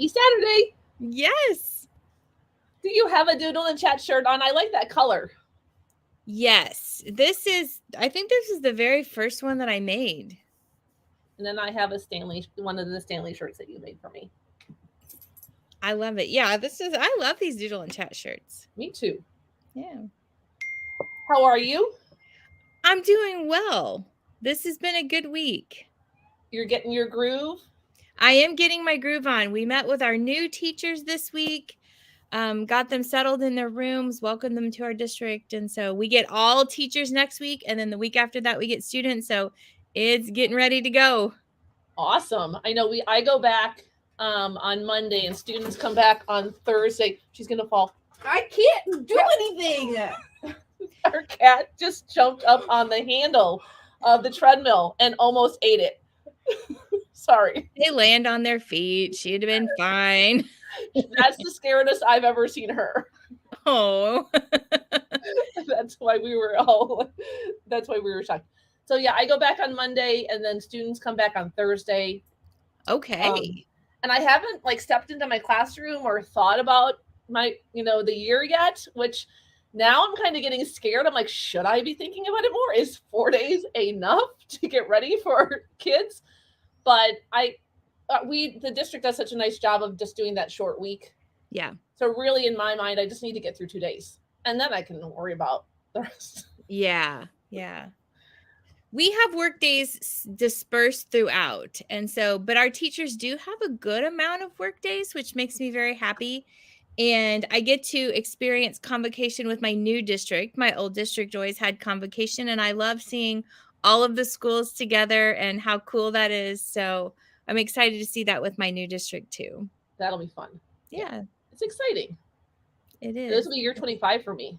Happy Saturday. Yes. Do you have a Doodle and Chat shirt on? I like that color. Yes. I think this is the very first one that I made. And then I have one of the Stanley shirts that you made for me. I love it. Yeah, I love these Doodle and Chat shirts. Me too. Yeah. How are you? I'm doing well. This has been a good week. You're getting your groove? I am getting my groove on. We met with our new teachers this week, got them settled in their rooms, welcomed them to our district. And so we get all teachers next week. And then the week after that, we get students. So it's getting ready to go. Awesome. I know I go back on Monday and students come back on Thursday. She's going to fall. I can't do anything. Our cat just jumped up on the handle of the treadmill and almost ate it. Sorry. They land on their feet. She'd have been fine. That's the scaredest I've ever seen her. Oh. That's why we were shocked. So yeah, I go back on Monday and then students come back on Thursday. Okay. And I haven't stepped into my classroom or thought about my, the year yet, which now I'm kind of getting scared. I'm like, should I be thinking about it more? Is 4 days enough to get ready for kids? But the district does such a nice job of just doing that short week. Yeah. So really, in my mind, I just need to get through 2 days, and then I can worry about the rest. Yeah. Yeah. We have work days dispersed throughout. And so, but our teachers do have a good amount of work days, which makes me very happy. And I get to experience convocation with my new district. My old district always had convocation, and I love seeing all of the schools together and how cool that is. So I'm excited to see that with my new district too. That'll be fun. Yeah. It's exciting. It is. This will be year 25 for me.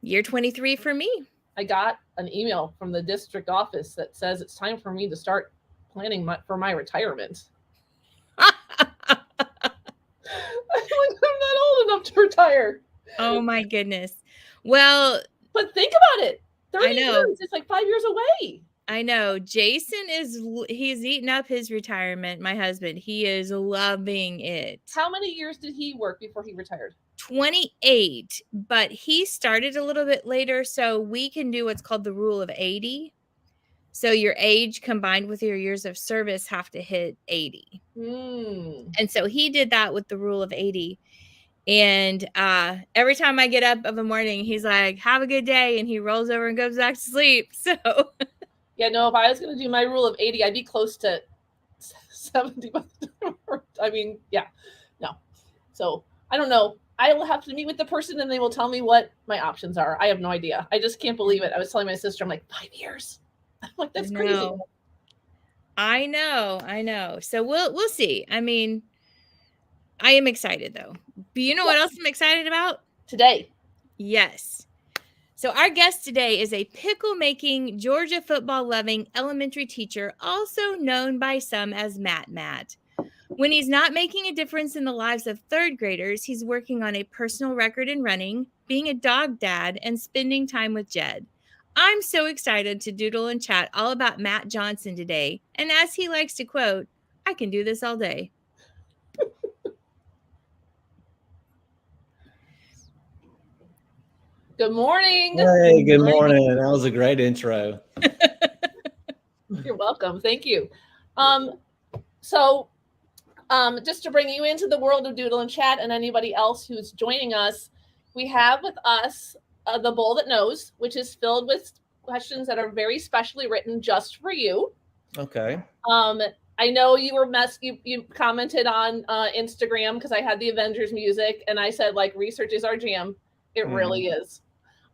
Year 23 for me. I got an email from the district office that says it's time for me to start planning for my retirement. I'm not old enough to retire. Oh my goodness. Well, but think about it. 30 I know. years, it's like 5 years away. I know. Jason he's eaten up his retirement. My husband, he is loving it. How many years did he work before he retired? 28, but he started a little bit later. So we can do what's called the rule of 80. So your age combined with your years of service have to hit 80. And so he did that with the rule of 80. And every time I get up of a morning, he's like, have a good day. And he rolls over and goes back to sleep. So yeah, no, if I was going to do my rule of 80, I'd be close to 70. I mean, yeah, no. So I don't know. I will have to meet with the person and they will tell me what my options are. I have no idea. I just can't believe it. I was telling my sister, I'm like, 5 years. I'm like, that's crazy. I know. So we'll see. I mean, I am excited though. But you know what else I'm excited about? Today. Yes. So our guest today is a pickle-making, Georgia football-loving elementary teacher, also known by some as Matt. When he's not making a difference in the lives of third graders, he's working on a personal record in running, being a dog dad, and spending time with Jed. I'm so excited to doodle and chat all about Matt Johnson today. And as he likes to quote, I can do this all day. Good morning. Hey, good morning. That was a great intro. You're welcome. Thank you. So just to bring you into the world of Doodle and Chat and anybody else who's joining us, we have with us the bowl that knows, which is filled with questions that are very specially written just for you. Okay. I know you were you commented on Instagram because I had the Avengers music and I said research is our jam. It really is.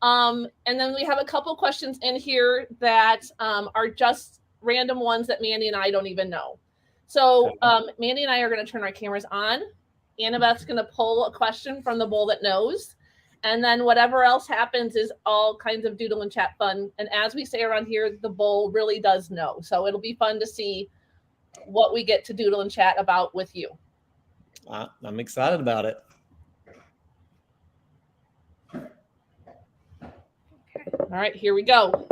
And then we have a couple questions in here that are just random ones that Mandi and I don't even know. So Mandi and I are going to turn our cameras on. Annabeth's going to pull a question from the bowl that knows. And then whatever else happens is all kinds of doodle and chat fun. And as we say around here, the bowl really does know. So it'll be fun to see what we get to doodle and chat about with you. I'm excited about it. All right, here we go.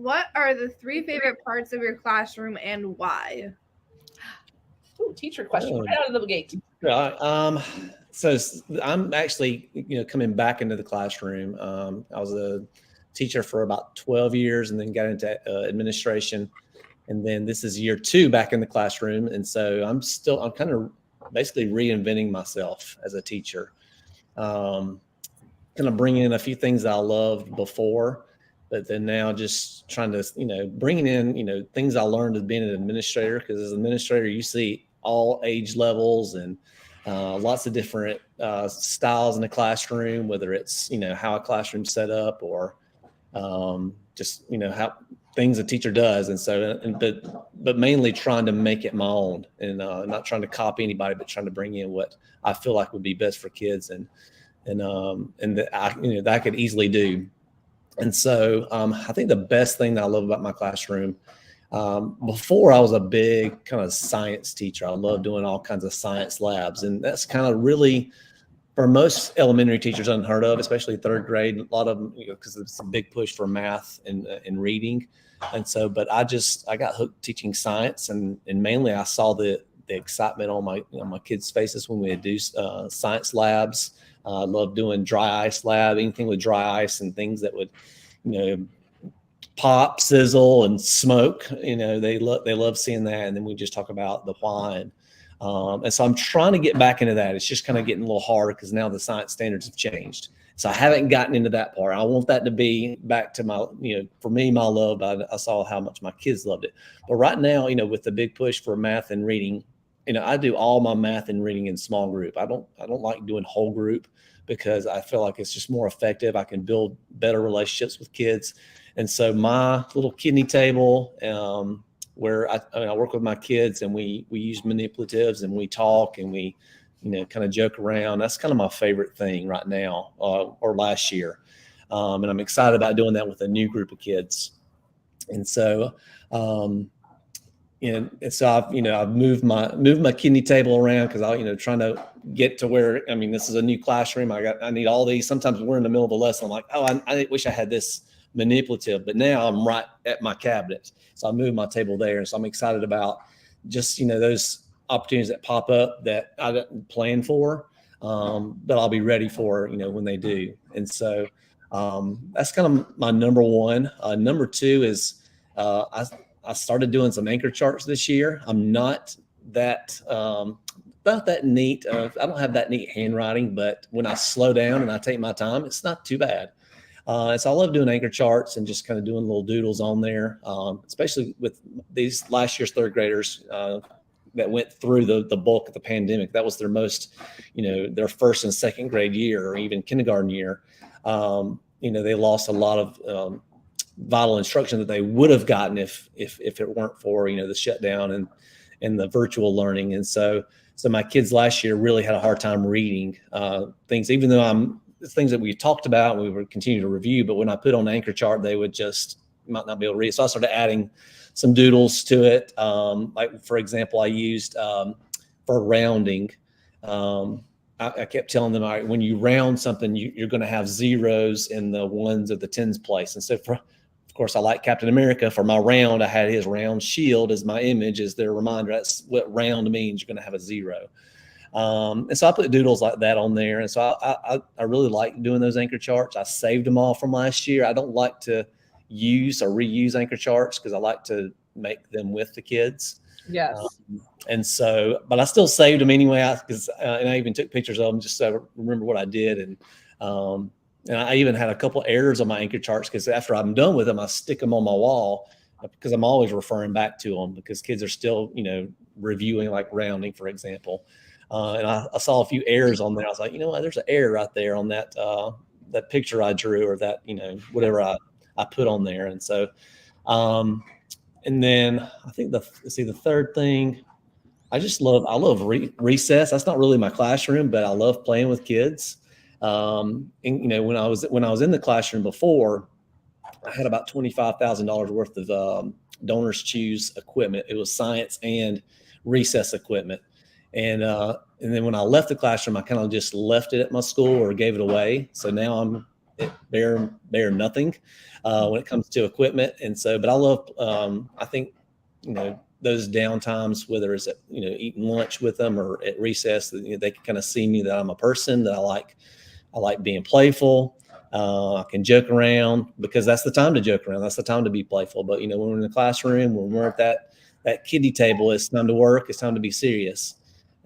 what are the 3 favorite parts of your classroom and why? Ooh, teacher question right out of the gate. Yeah. So I'm actually, coming back into the classroom. I was a teacher for about 12 years and then got into administration. And then this is year 2 back in the classroom. And so I'm kind of basically reinventing myself as a teacher. Kind of bringing in a few things that I loved before, but then now just trying to, bringing in, things I learned as being an administrator, because as an administrator, you see all age levels and lots of different styles in the classroom, whether it's, how a classroom's set up or just, how things a teacher does. And so, but mainly trying to make it my own and not trying to copy anybody, but trying to bring in what I feel like would be best for kids and that I could easily do. And so I think the best thing that I love about my classroom, before I was a big kind of science teacher. I love doing all kinds of science labs. And that's kind of really, for most elementary teachers, unheard of, especially 3rd grade. A lot of them, because it's a big push for math and reading. And so, but I got hooked teaching science, and mainly I saw the excitement on my kids' faces when we would do science labs. I love doing dry ice lab, anything with dry ice and things that would, pop, sizzle, and smoke. They love seeing that. And then we just talk about the why. And so I'm trying to get back into that. It's just kind of getting a little harder because now the science standards have changed. So I haven't gotten into that part. I want that to be back to my, for me, my love. I saw how much my kids loved it. But right now, with the big push for math and reading, I do all my math and reading in small group. I don't like doing whole group because I feel like it's just more effective. I can build better relationships with kids. And so my little kidney table, where I work with my kids and we use manipulatives and we talk and we, kind of joke around. That's kind of my favorite thing right now, or last year. And I'm excited about doing that with a new group of kids. And so, and so I've moved my kidney table around because trying to get to where, this is a new classroom. I need all these. Sometimes we're in the middle of a lesson. I'm like, oh, I wish I had this manipulative, but now I'm right at my cabinet. So I moved my table there. So I'm excited about just, those opportunities that pop up that I didn't plan for, but I'll be ready for, when they do. And so that's kind of my number one. Number 2 is I started doing some anchor charts this year. I'm not that neat. I don't have that neat handwriting, but when I slow down and I take my time, it's not too bad. So I love doing anchor charts and just kind of doing little doodles on there, especially with these last year's 3rd graders that went through the bulk of the pandemic. That was their most, their 1st and 2nd grade year, or even kindergarten year. They lost a lot of vital instruction that they would have gotten if it weren't for, the shutdown and the virtual learning. And so my kids last year really had a hard time reading things, even though things that we talked about and we would continue to review, but when I put on the anchor chart, they would might not be able to read. So I started adding some doodles to it. Like, for example, I used for rounding. I kept telling them, all right, when you round something, you're going to have zeros in the ones or the tens place. And so of course, I like Captain America. For my round, I had his round shield as my image, as their reminder. That's what round means. You're going to have a zero. And so I put doodles like that on there. And so I really like doing those anchor charts. I saved them all from last year. I don't like to use or reuse anchor charts because I like to make them with the kids. Yes. And so, but I still saved them anyway, and I even took pictures of them just so I remember what I did. And I even had a couple errors on my anchor charts because after I'm done with them, I stick them on my wall because I'm always referring back to them because kids are still, reviewing, like rounding, for example. And I saw a few errors on there. I was like, there's an error right there on that picture I drew, or that, whatever I put on there. And so, and then I think the 3rd thing, I love recess. That's not really my classroom, but I love playing with kids. And when I was in the classroom before, I had about $25,000 worth of donors choose equipment. It was science and recess equipment. And then when I left the classroom, I kind of just left it at my school or gave it away. So now they're nothing when it comes to equipment. And so, but I love, I think, those down times, whether it's eating lunch with them or at recess, they can kind of see me that I'm a person, that I like being playful. I can joke around because that's the time to joke around. That's the time to be playful. But, when we're in the classroom, when we're at that kiddie table, it's time to work. It's time to be serious.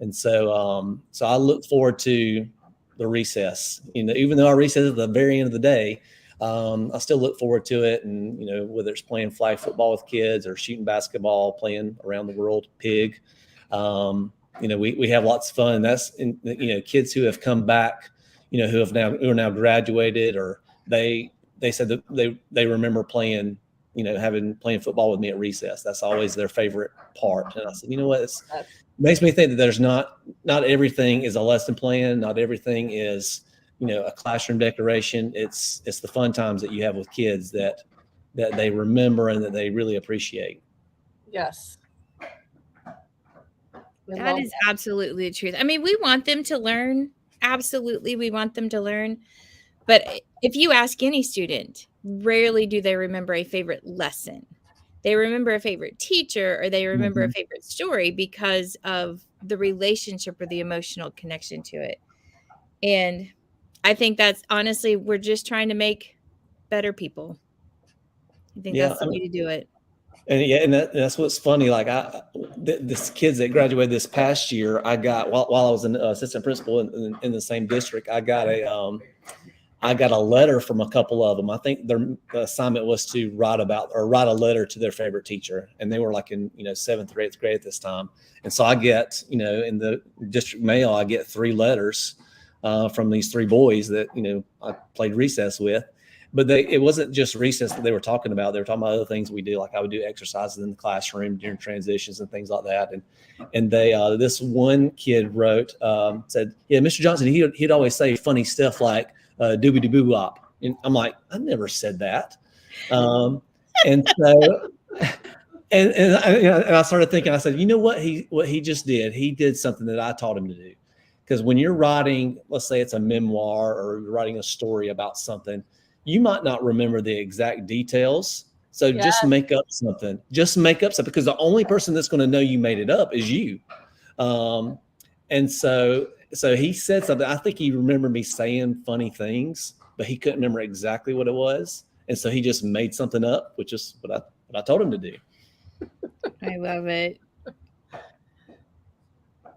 And so, so I look forward to the recess, even though our recess is at the very end of the day, I still look forward to it. And, whether it's playing flag football with kids or shooting basketball, playing around the world, pig, we have lots of fun. That's, kids who have come back, who are now graduated, or they said that they remember playing, playing football with me at recess. That's always their favorite part. And I said, what, it makes me think that there's not everything is a lesson plan. Not everything is, a classroom decoration. It's the fun times that you have with kids that they remember and that they really appreciate. Yes. That is absolutely the truth. I mean, we want them to learn. Absolutely. We want them to learn. But if you ask any student, rarely do they remember a favorite lesson. They remember a favorite teacher, or they remember a favorite story because of the relationship or the emotional connection to it. And I think that's honestly, we're just trying to make better people. I think that's the way to do it. And that's what's funny. Like this kids that graduated this past year, I got while I was an assistant principal in the same district, I got a letter from a couple of them. I think their assignment was to write a letter to their favorite teacher, and they were like in 7th or 8th grade at this time. And so I get in the district mail, I get 3 letters from these 3 boys that I played recess with. But it wasn't just recess that they were talking about. They were talking about other things we do. Like I would do exercises in the classroom during transitions and things like that. And they this one kid wrote, said, yeah, Mr. Johnson, he'd always say funny stuff like doobie doo boo wop. And I'm like, I never said that. And so and I started thinking, I said, what he just did? He did something that I taught him to do. Because when you're writing, let's say it's a memoir or you're writing a story about something, you might not remember the exact details. So just make up something. Just make up something, because the only person that's going to know you made it up is you. And so he said something. I think he remembered me saying funny things, but he couldn't remember exactly what it was. And so he just made something up, which is what I told him to do. I love it.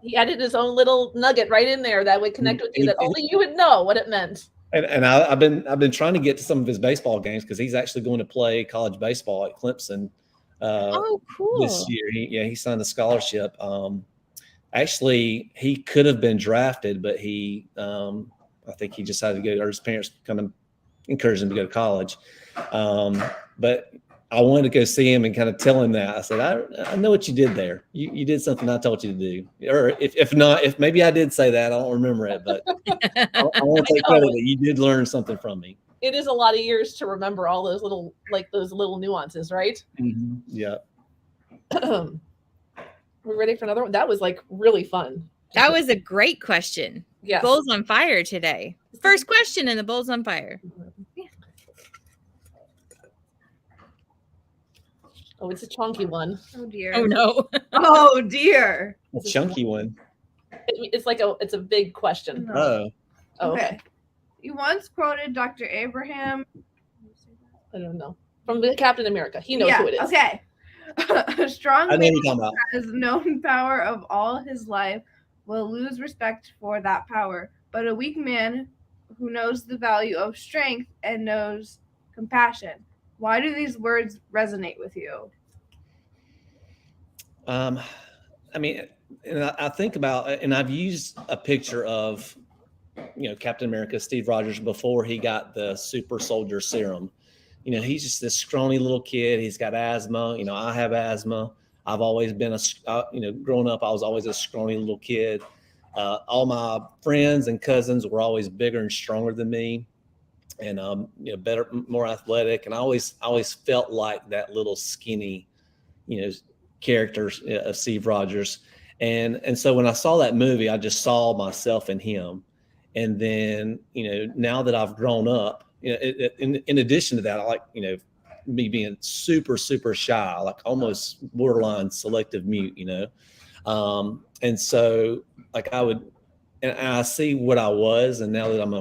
He added his own little nugget right in there that would connect with you, that only you would know what it meant. And I've been trying to get to some of his baseball games, because he's actually going to play college baseball at Clemson cool. this year. He signed a scholarship. Actually, he could have been drafted, but I think he decided to go, or his parents kind of encouraged him to go to college. But I wanted to go see him and kind of tell him that. I said, I know what you did there. You did something I told you to do. Or if not, if maybe I did say that, I don't remember it, but I want to take credit that you did learn something from me. It is a lot of years to remember all those little nuances, right? Mm-hmm. Yeah. We're ready for another one. That was really fun. That was a great question. Yeah. Bowls on fire today. First question in the Bowls on Fire. Oh, it's a chunky one. Oh dear. Oh no. Oh dear. A chunky one. It's a big question. No. Oh. Okay. You once quoted Dr. Abraham. I don't know. From the Captain America. He knows who it is. Okay. A strong I know man what you're talking about. who has known power of all his life will lose respect for that power. But a weak man who knows the value of strength and knows compassion. Why do these words resonate with you? I mean, and I think about, and I've used a picture of, Captain America, Steve Rogers, before he got the super soldier serum. He's just this scrawny little kid. He's got asthma. I have asthma. I've always been growing up, I was always a scrawny little kid. All my friends and cousins were always bigger and stronger than me, and better, more athletic. And I always felt like that little skinny, character of Steve Rogers. And so when I saw that movie, I just saw myself in him. And then, now that I've grown up, in addition to that, I like, me being super, super shy, like almost borderline selective mute, and so like and I see what I was, and now that I'm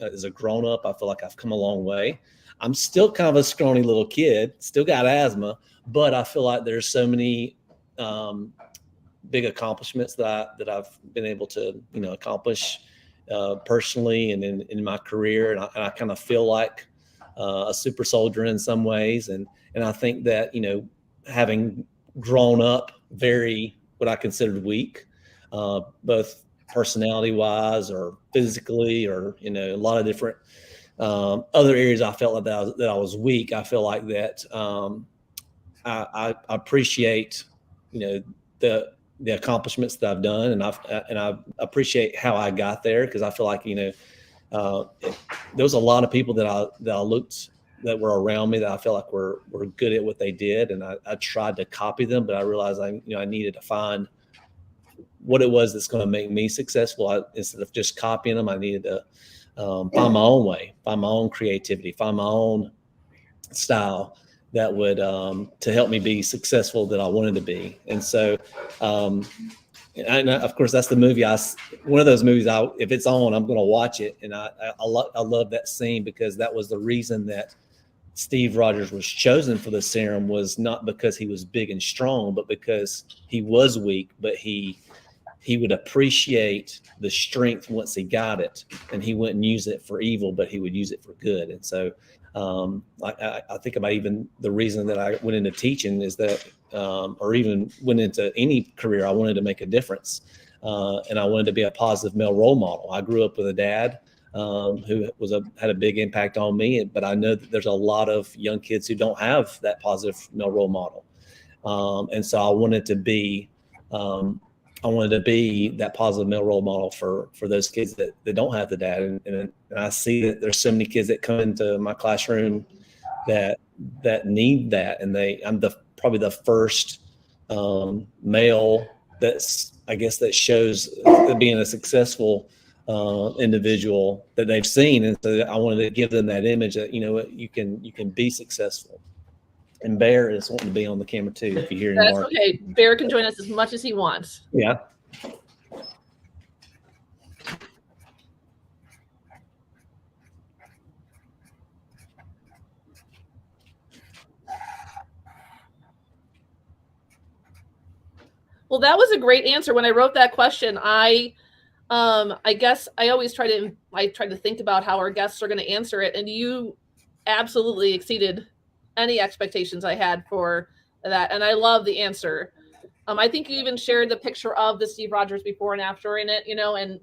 as a grown up, I feel like I've come a long way. I'm still kind of a scrawny little kid, still got asthma, but I feel like there's so many big accomplishments that I've been able to, accomplish personally and in my career. And I kind of feel like a super soldier in some ways. And I think that, having grown up very, what I considered weak, both personality wise or physically, or, a lot of different other areas I felt like that I was weak. I feel like that I appreciate, the accomplishments that I've done, and I appreciate how I got there, because I feel like, there was a lot of people that I looked that were around me that I felt like were good at what they did, and I tried to copy them, but I realized I needed to find what it was that's going to make me successful. Instead of just copying them, I needed to find my own way, find my own creativity, find my own style that would to help me be successful that I wanted to be. And so and of course that's the movie one of those movies if it's on, I'm going to watch it. And I love that scene, because that was the reason that Steve Rogers was chosen for the serum, was not because he was big and strong, but because he was weak, but he would appreciate the strength once he got it, and he wouldn't use it for evil, but he would use it for good. And so I think about even the reason that I went into teaching is that, or even went into any career, I wanted to make a difference. And I wanted to be a positive male role model. I grew up with a dad who had a big impact on me, but I know that there's a lot of young kids who don't have that positive male role model. And so I wanted to be that positive male role model for those kids that don't have the dad. And I see that there's so many kids that come into my classroom that need that. And I'm probably the first male that shows being a successful individual that they've seen. And so I wanted to give them that image that, you can be successful. And Bear is wanting to be on the camera too, if you hear him. That's okay. Bear can join us as much as he wants. Yeah. Well, that was a great answer. When I wrote that question, I guess I always try to think about how our guests are going to answer it, and you absolutely exceeded any expectations I had for that. And I love the answer. I think you even shared the picture of the Steve Rogers before and after in it,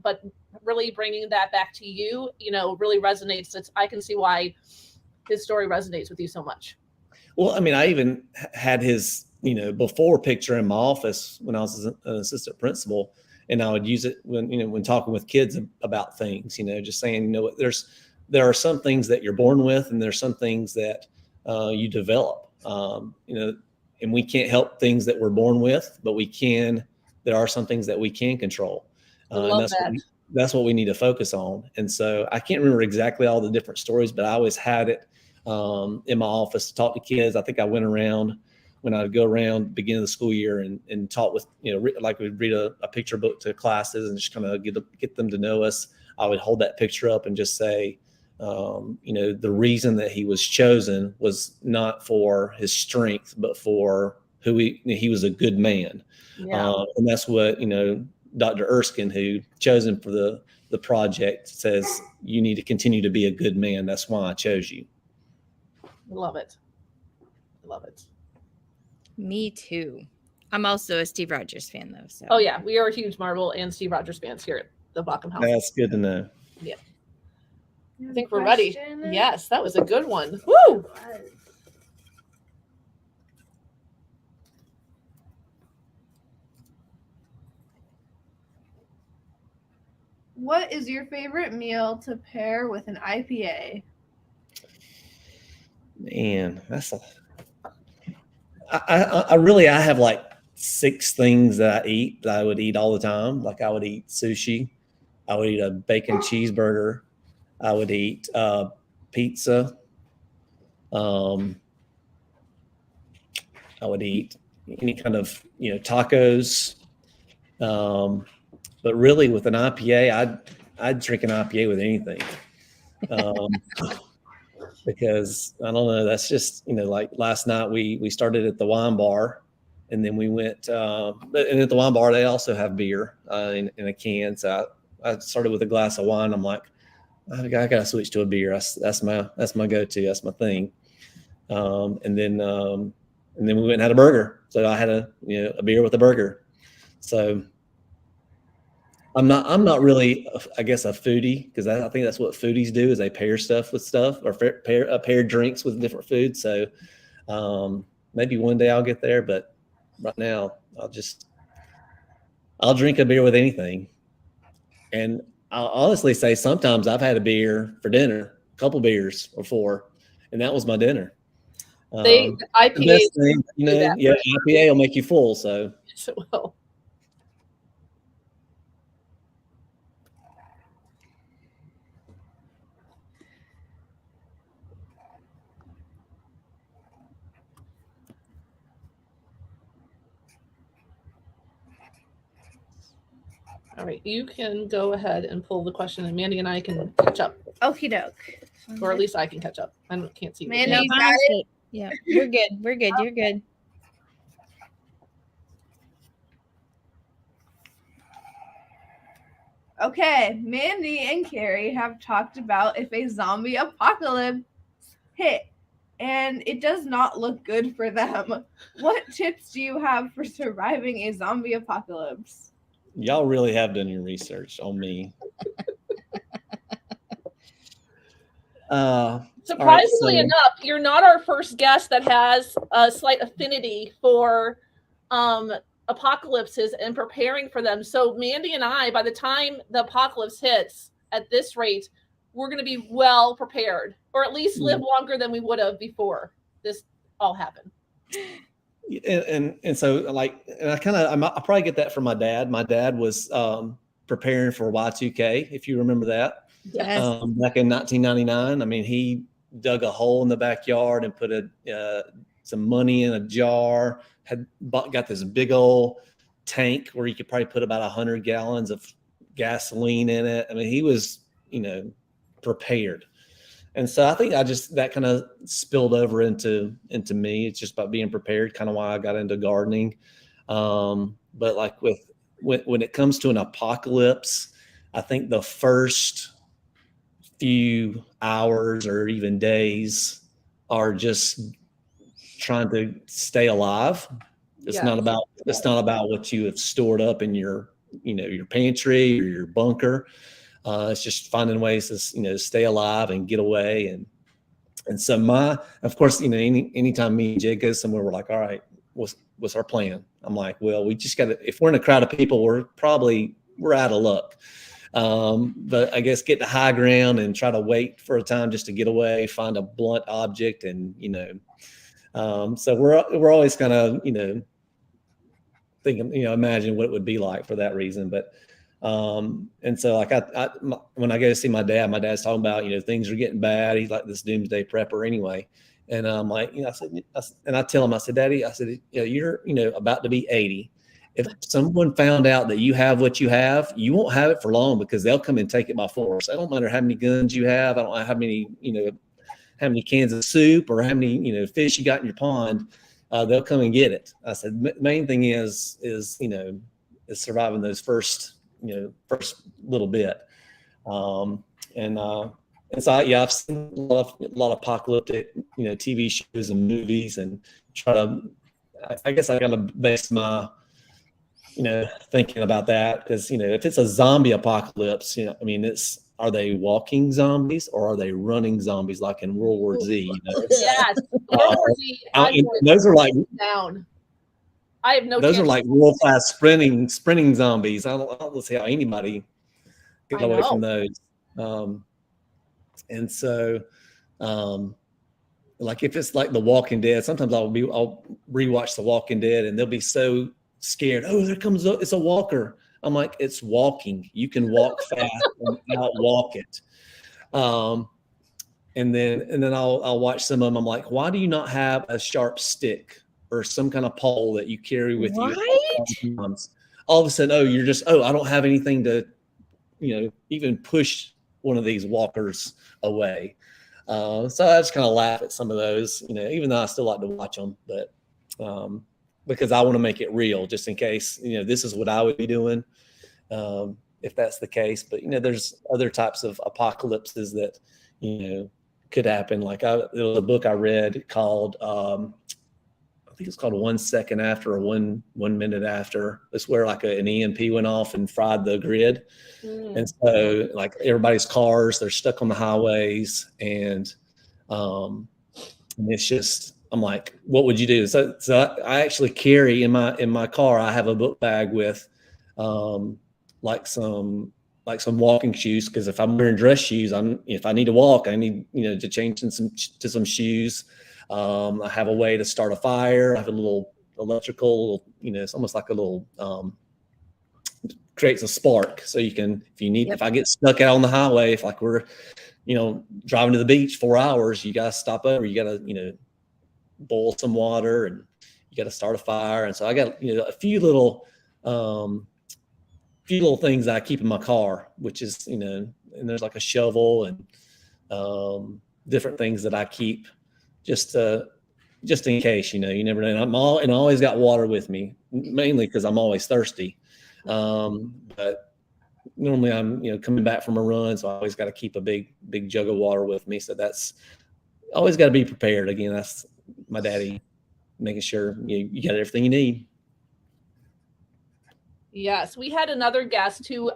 but really bringing that back to you, really resonates. I can see why his story resonates with you so much. Well, I mean, I even had his, before picture in my office when I was an assistant principal, and I would use it when talking with kids about things, just saying, there are some things that you're born with, and there's some things that you develop, and we can't help things that we're born with, but there are some things that we can control. And that's what we need to focus on. And so I can't remember exactly all the different stories, but I always had it in my office to talk to kids. I think I went around when I'd go around beginning of the school year and talk with, like we'd read a picture book to classes and just kind of get them to know us. I would hold that picture up and just say, the reason that he was chosen was not for his strength, but for who he was a good man. Yeah. And that's what, Dr. Erskine, who chose him for the project, says, you need to continue to be a good man. That's why I chose you. Love it. Love it. Me too. I'm also a Steve Rogers fan though. So. Oh yeah. We are huge Marvel and Steve Rogers fans here at the Baughcum House. That's good to know. Yeah. I think we're ready. Yes, that was a good one. Woo! What is your favorite meal to pair with an IPA? Man, I have like 6 things that I eat that I would eat all the time. Like I would eat sushi. I would eat a bacon cheeseburger. I would eat pizza. I would eat any kind of, tacos. But really with an IPA, I'd drink an IPA with anything. Because I don't know, that's just, like last night we started at the wine bar, and then we went, and at the wine bar, they also have beer in a can. So I started with a glass of wine. I'm like, I gotta switch to a beer. That's my go-to. That's my thing. And then we went and had a burger. So I had a beer with a burger. So I'm not really, I guess, a foodie, because I think that's what foodies do, is they pair stuff with stuff, or pair drinks with different foods. So maybe one day I'll get there, but right now I'll drink a beer with anything. And I'll honestly say sometimes I've had a beer for dinner, a couple beers or 4, and that was my dinner. IPA, the best thing, IPA will make you full. So yes, it will. All right, you can go ahead and pull the question, and Mandi and I can catch up. Okie doke. Or at least I can catch up. I can't see. Mandi, No, you got it? Yeah, we're good. We're good. You're good. Okay, Mandi and Carrie have talked about if a zombie apocalypse hit, and it does not look good for them. What tips do you have for surviving a zombie apocalypse? Y'all really have done your research on me. Surprisingly enough, you're not our first guest that has a slight affinity for apocalypses and preparing for them. So Mandi and I, by the time the apocalypse hits, at this rate, we're going to be well prepared, or at least live longer than we would have before this all happened. And so, like, and I probably get that from my dad. My dad was preparing for Y2K, if you remember that. Yes. Back in 1999. I mean, he dug a hole in the backyard and put some money in a jar. Got this big old tank where you could probably put about 100 gallons of gasoline in it. I mean, he was, prepared. And so I think that kind of spilled over into me. It's just about being prepared, kind of why I got into gardening. But like when it comes to an apocalypse, I think the first few hours or even days are just trying to stay alive. It's not about what you have stored up in your pantry or your bunker. It's just finding ways to stay alive and get away. And so of course, anytime me and Jay go somewhere, we're like, all right, what's our plan? I'm like, well, we just if we're in a crowd of people, we're out of luck. But I guess get to high ground and try to wait for a time just to get away, find a blunt object. And, so we're always kind of, thinking, imagine what it would be like for that reason. But, and so like when I go to see my dad's talking about, things are getting bad. He's like this doomsday prepper anyway. And I'm like, I tell him, I said, Daddy, I said, you're, about to be 80. If someone found out that you have what you have, you won't have it for long, because they'll come and take it by force. It don't matter how many guns you have. I don't know how many cans of soup or how many, fish you got in your pond. They'll come and get it. I said, main thing is surviving those first little bit. And so I've seen a lot of apocalyptic, TV shows and movies, and I guess I got to base my, thinking about that, because, if it's a zombie apocalypse, are they walking zombies or are they running zombies like in World War Z? Yes, World War Z. Those are like down. I have no. Those are like world class sprinting zombies. I don't see how anybody gets away from those. And so, like if it's like The Walking Dead, sometimes I'll rewatch The Walking Dead, and they'll be so scared. Oh, it's a walker. I'm like, it's walking. You can walk fast and outwalk it. and then I'll watch some of them. I'm like, why do you not have a sharp stick or some kind of pole that you carry with you? All of a sudden, I don't have anything to, even push one of these walkers away. So I just kind of laugh at some of those, even though I still like to watch them, but because I want to make it real, just in case, this is what I would be doing if that's the case. But, there's other types of apocalypses that, could happen. Like there was a book I read called, I think it's called 1 Second After or 1 Minute After. It's where like an EMP went off and fried the grid. And so like everybody's cars, they're stuck on the highways, and it's just, I'm like, what would you do? So I actually carry in my car, I have a book bag with like some walking shoes, because if I'm wearing dress shoes, if I need to walk, I need to change to some shoes. I have a way to start a fire. I have a little electrical, it's almost like a little creates a spark, so you can, if I get stuck out on the highway, if like we're driving to the beach 4 hours, you gotta stop over, you gotta boil some water, and you gotta start a fire. And so I got a few little things that I keep in my car, which is and there's like a shovel and different things that I keep just in case, you never know. And I always got water with me, mainly because I'm always thirsty. But normally I'm coming back from a run, so I always got to keep a big jug of water with me. So that's always got to be prepared. Again, that's my daddy making sure you got everything you need. Yes, we had another guest who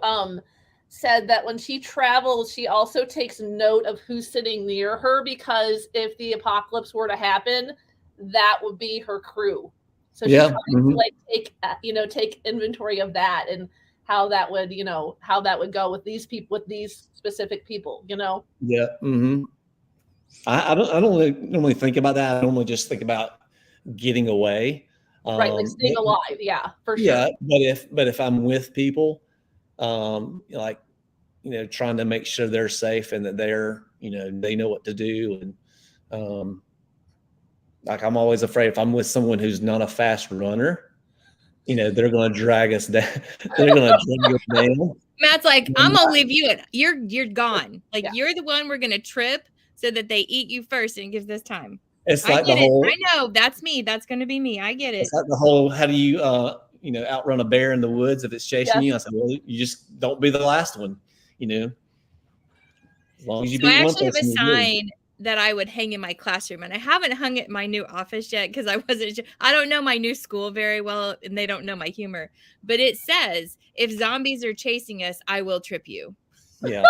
said that when she travels, she also takes note of who's sitting near her, because if the apocalypse were to happen, that would be her crew. So she's trying to like take inventory of that, and how that would go with these people, with these specific people, Yeah. I don't really normally think about that. I normally just think about getting away. Right, like staying alive. Yeah, for sure. Yeah, but if I'm with people, trying to make sure they're safe and that they're, they know what to do. And like, I'm always afraid if I'm with someone who's not a fast runner, they're going to drag us down. They're going to drag us down. Matt's like, I'm going to leave you at, you're gone. Like, you're the one we're going to trip so that they eat you first, and it gives us time. It's like the whole, I know, that's me. That's going to be me. I get it. It's like the whole, how do you, outrun a bear in the woods if it's chasing you? I said, well, you just don't be the last one, As long as you beat one person. I actually have a sign that I would hang in my classroom, and I haven't hung it in my new office yet because I don't know my new school very well, and they don't know my humor. But it says, if zombies are chasing us, I will trip you. Yeah.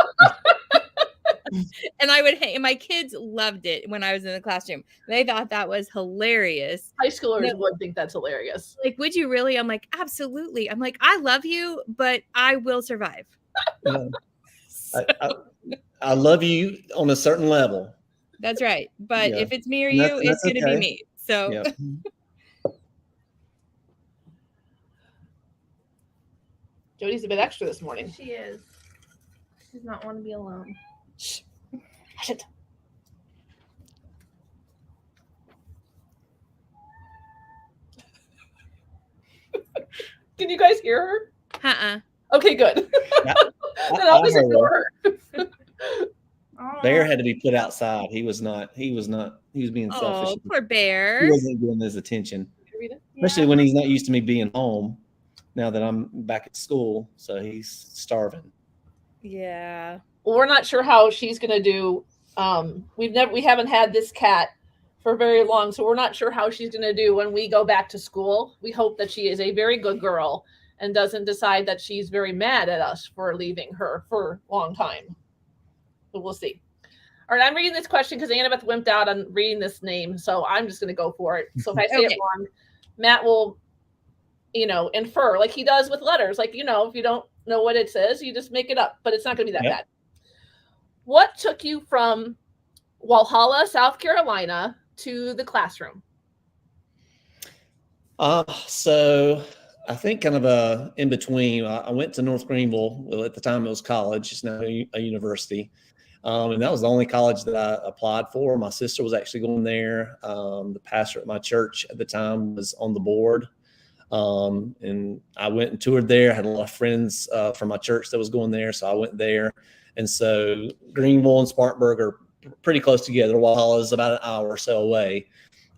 And I would hang, and my kids loved it when I was in the classroom. They thought that was hilarious. High schoolers would think that's hilarious. Like, would you really? I'm like, absolutely. I'm like, I love you, but I will survive. Yeah. I love you on a certain level. That's right. But if it's me or you, it's going to be me. So. Yeah. Jody's a bit extra this morning. She is. She does not want to be alone. Shh. Hush it. Can you guys hear her? Okay, good. Then I'll just ignore her. Bear had to be put outside. He was being selfish. Oh, poor Bear. He wasn't getting his attention. Especially when he's not used to me being home now that I'm back at school. So he's starving. Yeah. Well, we're not sure how she's gonna do. We haven't had this cat for very long, so we're not sure how she's gonna do when we go back to school. We hope that she is a very good girl and doesn't decide that she's very mad at us for leaving her for a long time. But we'll see. All right, I'm reading this question because Annabeth wimped out on reading this name, so I'm just going to go for it. So if I say it wrong, Matt will, infer like he does with letters. Like, if you don't know what it says, you just make it up, but it's not going to be that bad. What took you from Walhalla, South Carolina to the classroom? So I think kind of in between. I went to North Greenville. Well, at the time it was college. It's now a university. And that was the only college that I applied for. My sister was actually going there. The pastor at my church at the time was on the board. And I went and toured there. I had a lot of friends from my church that was going there. So I went there. And so Greenville and Spartanburg are pretty close together. Walhalla is about an hour or so away.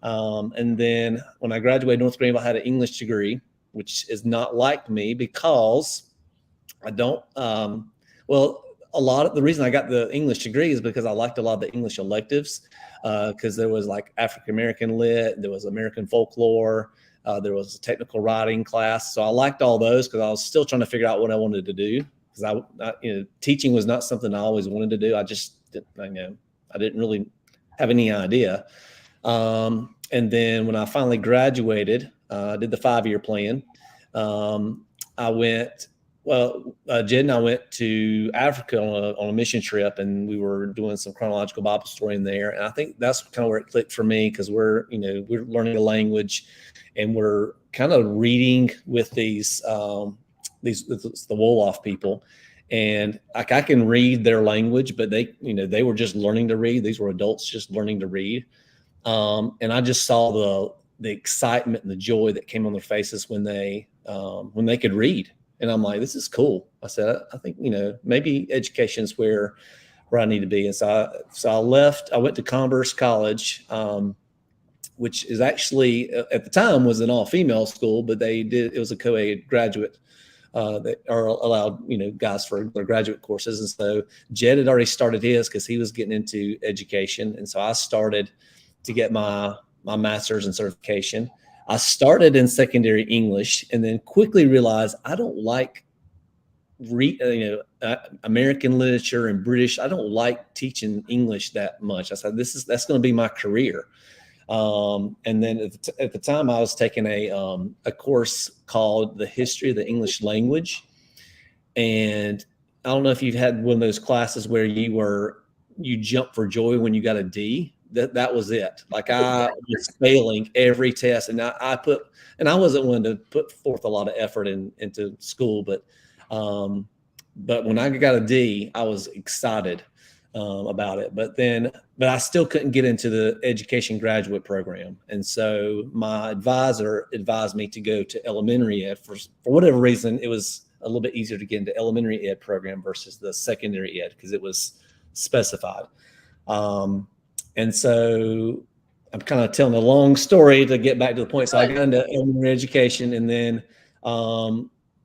And then when I graduated North Greenville, I had an English degree, which is not like me because I don't, well, a lot of the reason I got the English degree is because I liked a lot of the English electives, because there was like African-American lit, there was American folklore, there was a technical writing class. So I liked all those because I was still trying to figure out what I wanted to do, because teaching was not something I always wanted to do. I just didn't, I didn't really have any idea. And then when I finally graduated, I did the 5-year plan. I went, Jed and I went to Africa on a mission trip, and we were doing some chronological Bible story in there. And I think that's kind of where it clicked for me, because we're learning a language, and we're kind of reading with the Wolof people. And like, I can read their language, but they were just learning to read. These were adults just learning to read. And I just saw the excitement and the joy that came on their faces when they could read. And I'm like, this is cool. I said, I think, maybe education is where I need to be. And so I left. I went to Converse College, which is actually at the time was an all-female school, but it was a co-ed graduate that are allowed, guys for their graduate courses. And so Jed had already started his because he was getting into education. And so I started to get my master's and certification. I started in secondary English, and then quickly realized I don't like American literature and British. I don't like teaching English that much. I said, that's going to be my career. And then at the time, I was taking a course called The History of the English Language. And I don't know if you've had one of those classes where you jump for joy when you got a D. That was it. Like, I was failing every test, and I wasn't one to put forth a lot of effort into school, but when I got a D, I was excited about it. But I still couldn't get into the education graduate program, and so my advisor advised me to go to elementary ed. For whatever reason, it was a little bit easier to get into elementary ed program versus the secondary ed, because it was specified. And so I'm kind of telling a long story to get back to the point. So I got into elementary education, and then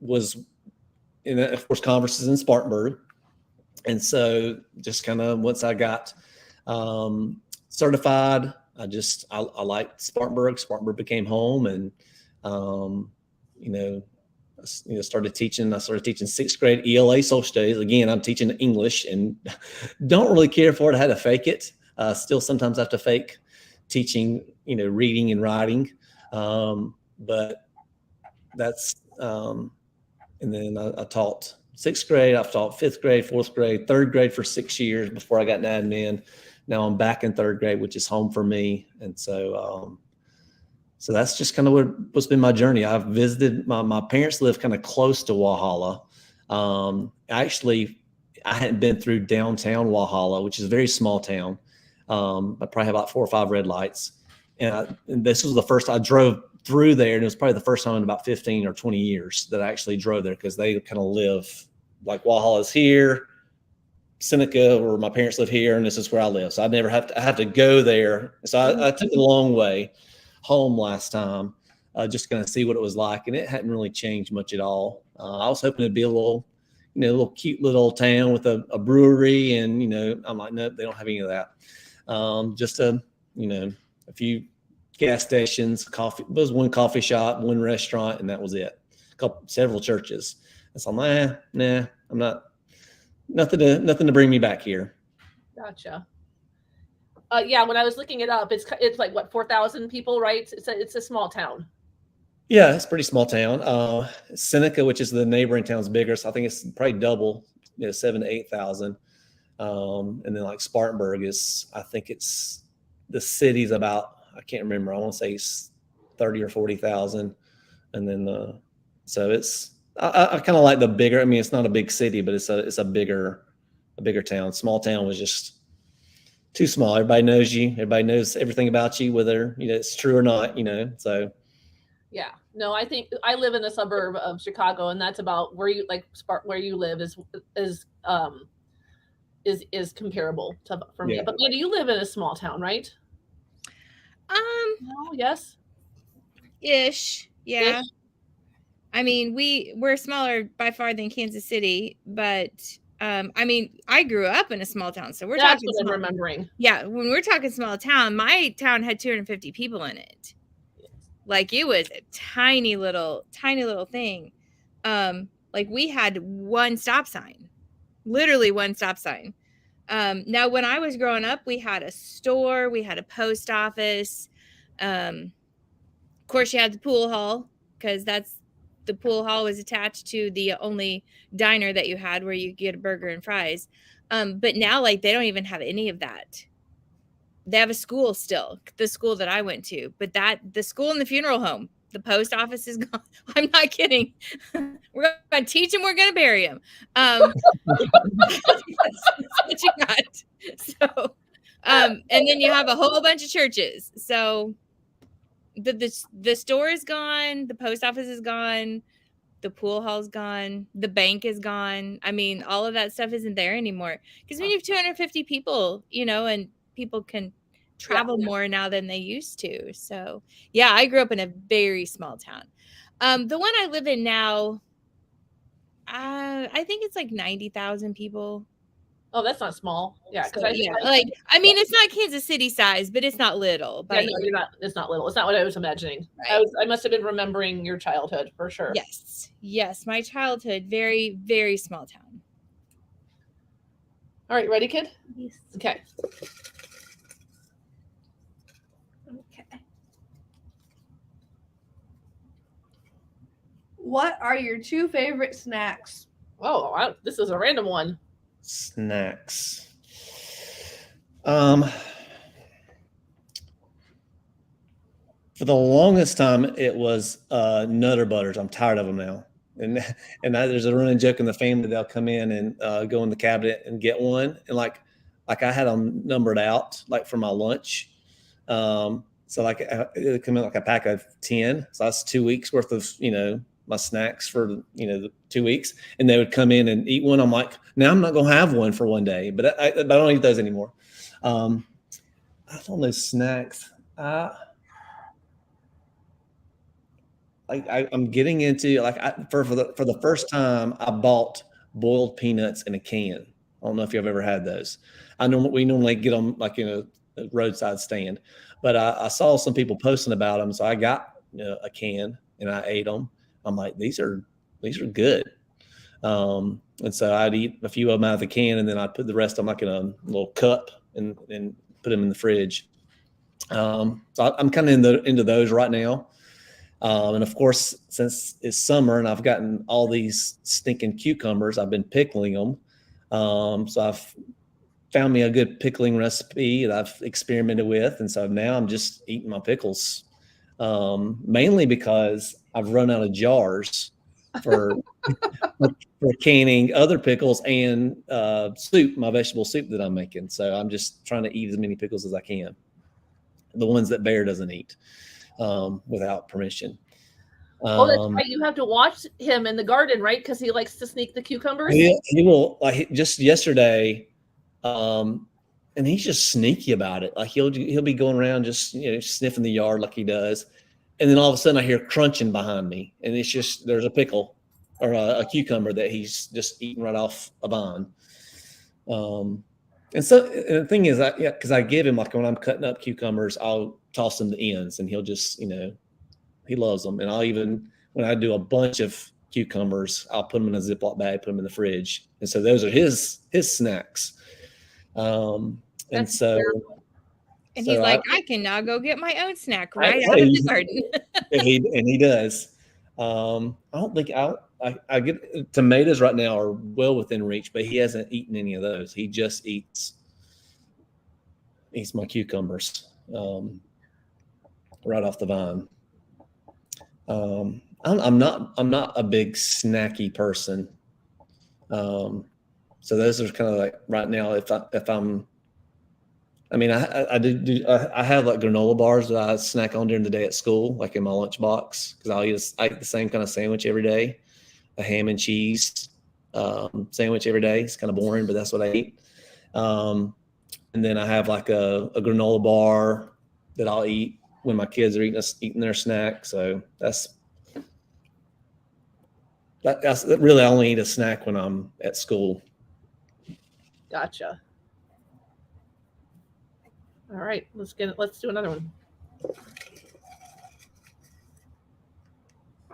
was in, of course, Converse is in Spartanburg. And so just kind of once I got certified, I liked Spartanburg. Spartanburg became home, and started teaching. I started teaching 6th grade ELA social studies. Again, I'm teaching English and don't really care for it. I had to fake it. Still sometimes have to fake teaching, reading and writing. But that's, and then I taught 6th grade. I've taught 5th grade, 4th grade, 3rd grade for 6 years before I got into admin. Now I'm back in 3rd grade, which is home for me. And so, so that's just kind of what's been my journey. I've visited, my parents live kind of close to Walhalla. Actually, I hadn't been through downtown Walhalla, which is a very small town. I probably have about 4 or 5 red lights. And this was the first I drove through there. And it was probably the first time in about 15 or 20 years that I actually drove there, because they kind of live like Walhalla's here, Seneca, where my parents live here, and this is where I live. So I had to go there. So I took the long way home last time, just going to see what it was like. And it hadn't really changed much at all. I was hoping it'd be a little cute little town with a brewery. And, I'm like, nope, they don't have any of that. Just a few gas stations, coffee. There was one coffee shop, one restaurant, and that was it. Several churches. And so I'm like, nah, I'm not, nothing to bring me back here. Gotcha. Yeah, when I was looking it up, it's like what, 4,000 people, right? It's a small town. Yeah, it's a pretty small town. Seneca, which is the neighboring town's bigger, so I think it's probably double, 7,000 to 8,000. And then like Spartanburg I think it's, the city's about, I can't remember, I want to say it's 30 or 40,000. And then so it's, I kind of like the bigger, I mean, it's not a big city, but it's a bigger a bigger town. Small town was just too small. Everybody knows you. Everybody knows everything about you, whether it's true or not. So. Yeah, no, I think I live in a suburb of Chicago, and that's about where you where you live is comparable to for me. But Mandi, you live in a small town, right? No, yes. Ish. Yeah. Ish. I mean, we're smaller by far than Kansas City, but I mean, I grew up in a small town, so That's talking what small. I'm remembering. Yeah, when we're talking small town, my town had 250 people in it. Like it was a tiny little thing. Like we had one stop sign, literally one stop sign. Now, when I was growing up, we had a store, we had a post office. Of course, you had the pool hall because the pool hall was attached to the only diner that you had where you get a burger and fries. But now, like, they don't even have any of that. They have a school still, the school that I went to, but the school and the funeral home, the post office is gone. I'm not kidding. We're going to teach them. We're going to bury them. That's what you got. So, and then you have a whole bunch of churches. So the store is gone. The post office is gone. The pool hall's gone. The bank is gone. I mean, all of that stuff isn't there anymore. Because when you have 250 people, and people can travel more now than they used to. So, yeah, I grew up in a very small town. The one I live in now, I think it's like 90,000 people. Oh, that's not small. Yeah, because I mean, it's not Kansas City size, but it's not little. Yeah, no, you're not. It's not little. It's not what I was imagining. Right. I must have been remembering your childhood for sure. Yes, my childhood, very, very small town. All right, ready, kid? Yes. Okay. What are your 2 favorite snacks? Oh, wow. This is a random one. Snacks. For the longest time, it was Nutter Butters. I'm tired of them now. And there's a running joke in the family. They'll come in and go in the cabinet and get one. And like I had them numbered out, like for my lunch. So like it come in like a pack of 10. So that's 2 weeks worth of, my snacks for, the 2 weeks. And they would come in and eat one. I'm like, now I'm not going to have one for one day, but I don't eat those anymore. I don't know snacks. I'm getting into for the first time, I bought boiled peanuts in a can. I don't know if you've ever had those. We normally get them like in a roadside stand, but I saw some people posting about them, so I got a can and I ate them. I'm like, these are good. And so I'd eat a few of them out of the can, and then I'd put the rest of them like in a little cup and put them in the fridge. So I'm kind of into those right now. And of course, since it's summer and I've gotten all these stinking cucumbers, I've been pickling them. So I've found me a good pickling recipe that I've experimented with. And so now I'm just eating my pickles, mainly because I've run out of jars for canning other pickles and soup, my vegetable soup that I'm making. So I'm just trying to eat as many pickles as I can, the ones that Bear doesn't eat. Without permission. That's right. You have to watch him in the garden, right? Because he likes to sneak the cucumbers. He will, like just yesterday, and he's just sneaky about it. Like he'll be going around just sniffing the yard like he does, and then all of a sudden I hear crunching behind me, and it's just there's a pickle or a cucumber that he's just eating right off a vine. And the thing is, because I give him, like when I'm cutting up cucumbers, I'll toss them the ends, and he'll just, he loves them. And I'll even, when I do a bunch of cucumbers, I'll put them in a Ziploc bag, put them in the fridge. And so those are his snacks. And he's like, I can now go get my own snack out of the garden. and he does. I don't think I get tomatoes right now are well within reach, but he hasn't eaten any of those. He just eats my cucumbers right off the vine. I'm not a big snacky person. So those are kind of like right now. If I'm, I mean, I have like granola bars that I snack on during the day at school, like in my lunchbox, because I eat the same kind of sandwich every day, a ham and cheese sandwich every day. It's kind of boring, but that's what I eat. And then I have like a granola bar that I'll eat when my kids are eating their snack. So that's really, I only eat a snack when I'm at school. Gotcha. All right, let's do another one.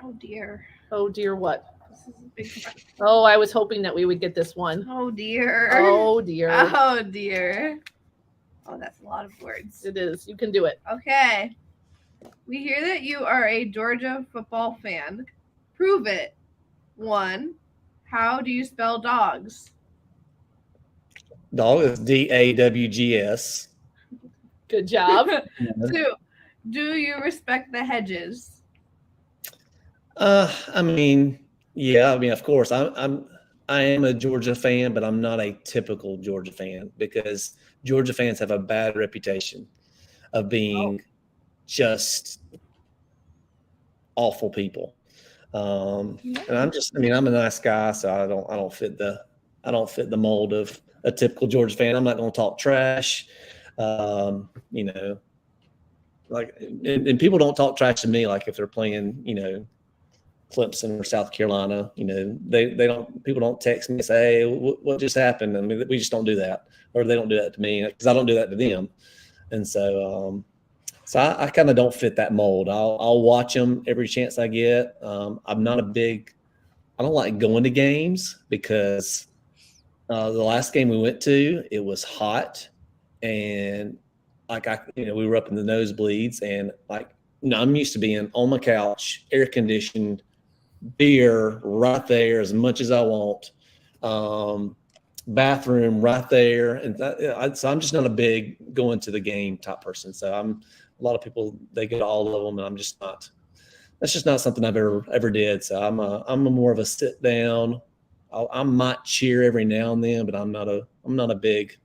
Oh dear. Oh dear, what? This is a big question. Oh, I was hoping that we would get this one. Oh dear. Oh dear. Oh dear. Oh, that's a lot of words. It is. You can do it. Okay. We hear that you are a Georgia football fan. Prove it. 1. How do you spell dogs? Dog is DAWGS. Good job. 2. Do you respect the hedges? I mean, yeah. I mean, of course, I am a Georgia fan, but I'm not a typical Georgia fan because Georgia fans have a bad reputation of being just awful people. And I'm a nice guy, so I don't fit the mold of a typical Georgia fan. I'm not going to talk trash. You know, like, and people don't talk trash to me, like if they're playing, you know, Clemson or South Carolina, you know, people don't text me and say, hey, what just happened? I mean, we just don't do that, or they don't do that to me because I don't do that to them. And so, I kind of don't fit that mold. I'll watch them every chance I get. I don't like going to games because the last game we went to, it was hot, and like we were up in the nosebleeds, and like, you know, I'm used to being on my couch, air conditioned, beer right there as much as I want, bathroom right there, and so I'm just not a big going to the game type person. So a lot of people, they go to all of them, and I'm just not. That's just not something I've ever did. So I'm a more of a sit down. I might cheer every now and then, but I'm not a big,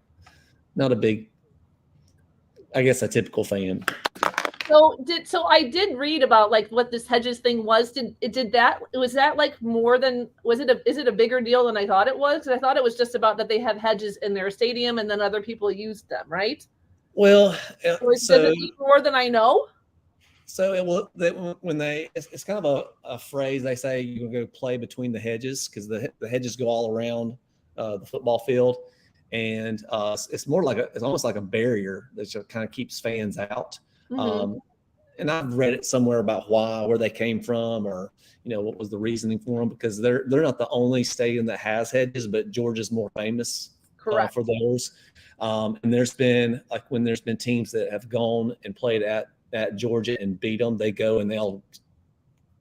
I guess, a typical fan. So I did read about like what this hedges thing was. Was that like more than, is it a bigger deal than I thought it was? Because I thought it was just about that they have hedges in their stadium and then other people used them, right? Well, does it mean more than I know? So it's kind of a phrase they say, you can go play between the hedges, because the hedges go all around the football field, and it's almost like a barrier that just kind of keeps fans out. Mm-hmm. And I've read it somewhere about where they came from, or you know, what was the reasoning for them, because they're not the only stadium that has hedges, but Georgia's more famous for those. And there's been when there's been teams that have gone and played at Georgia and beat them, they go and they'll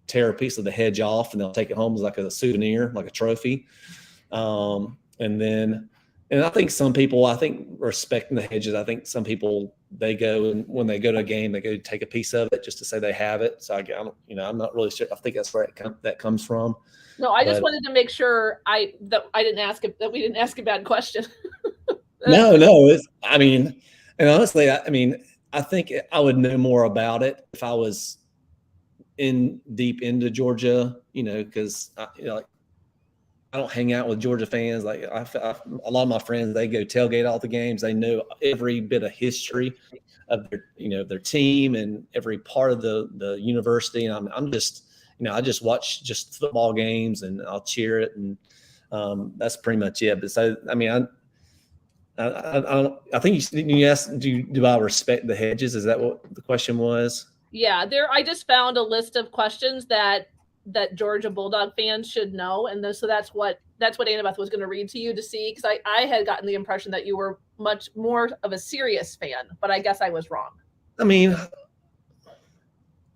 tear a piece of the hedge off and they'll take it home as like a souvenir, like a trophy. And I think some people, respecting the hedges, I think some people, they go, and when they go to a game, they go take a piece of it just to say they have it. So I'm not really sure. I think that's where that comes from. No, I just wanted to make sure that we didn't ask a bad question. No. And honestly, I think I would know more about it if I was deep into Georgia, you know, because I don't hang out with Georgia fans. Like a lot of my friends, they go tailgate all the games. They know every bit of history of their team and every part of the university. And I'm just, I just watch just football games and I'll cheer it, and that's pretty much it. But so I think you asked, do I respect the hedges? Is that what the question was? Yeah, I just found a list of questions that Georgia Bulldog fans should know, and so that's what Annabeth was going to read to you to see, because I had gotten the impression that you were much more of a serious fan, but I guess I was wrong. I mean,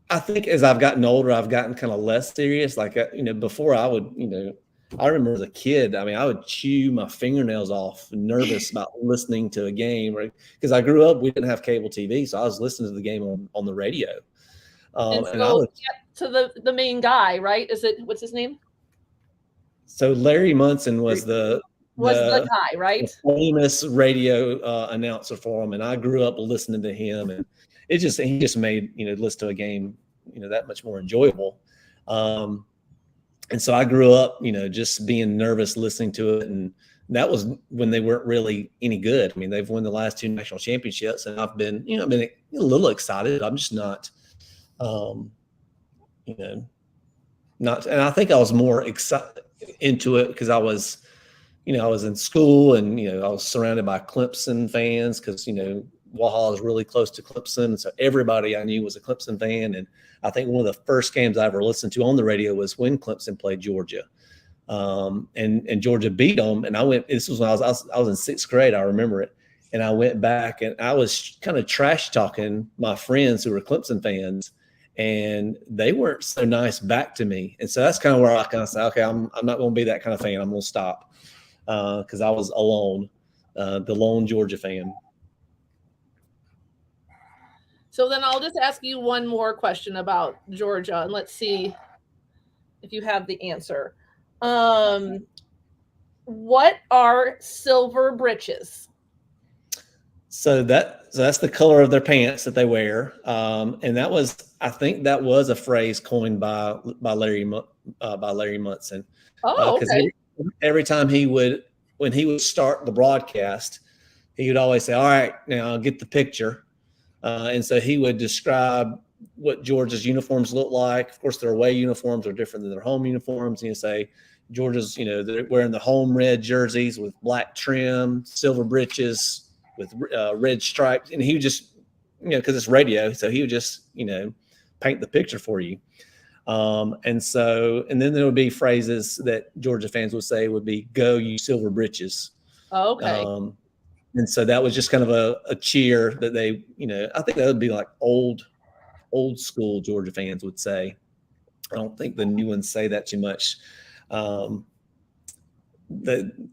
I think as I've gotten older, I've gotten kind of less serious. Like before, I would I remember as a kid, I would chew my fingernails off, nervous about listening to a game, right? Because I grew up, we didn't have cable TV, so I was listening to the game on the radio. To the main guy, right? What's his name? So Larry Munson was the was the guy, right? The famous radio announcer for him, and I grew up listening to him, and he just made listen to a game that much more enjoyable. And so I grew up just being nervous listening to it, and that was when they weren't really any good. I mean, they've won the last 2 national championships, and I've been a little excited. I'm just not not, and I think I was more excited into it because I was in school, and I was surrounded by Clemson fans because Walhalla is really close to Clemson, and so everybody I knew was a Clemson fan. And I think one of the first games I ever listened to on the radio was when Clemson played Georgia, and Georgia beat them. And I went. This was when I was in 6th grade. I remember it, and I went back and I was kind of trash talking my friends who were Clemson fans, and they weren't so nice back to me. And so that's kind of where I kind of say, okay, I'm not going to be that kind of fan. I'm going to stop. Because I was alone, the lone Georgia fan. So then I'll just ask you one more question about Georgia, and let's see if you have the answer. What are silver breeches? So that's the color of their pants that they wear, and I think that was a phrase coined by Larry Munson. Oh, okay. Every time when he would start the broadcast, he would always say, "All right, now get the picture." And so he would describe what Georgia's uniforms look like. Of course, their away uniforms are different than their home uniforms. And he'd say, Georgia's, they're wearing the home red jerseys with black trim, silver breeches with red stripes. And he would just, because it's radio, so he would just, paint the picture for you. And then there would be phrases that Georgia fans would say would be, "Go, you silver breeches." Oh, okay. And so that was just kind of a cheer that they, I think that would be like old school Georgia fans would say. I don't think the new ones say that too much.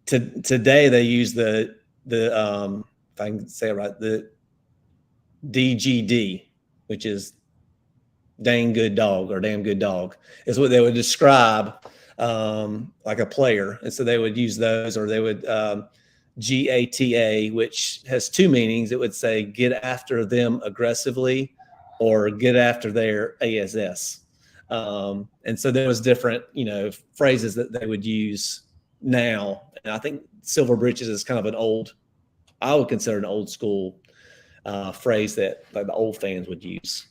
Today they use the if I can say it right, the DGD, which is dang good dog or damn good dog, is what they would describe like a player. And so they would use those, or they would GATA, which has 2 meanings. It would say get after them aggressively or get after their ASS. And so there was different, phrases that they would use now. And I think silver breeches is kind of I would consider an old school phrase that like the old fans would use.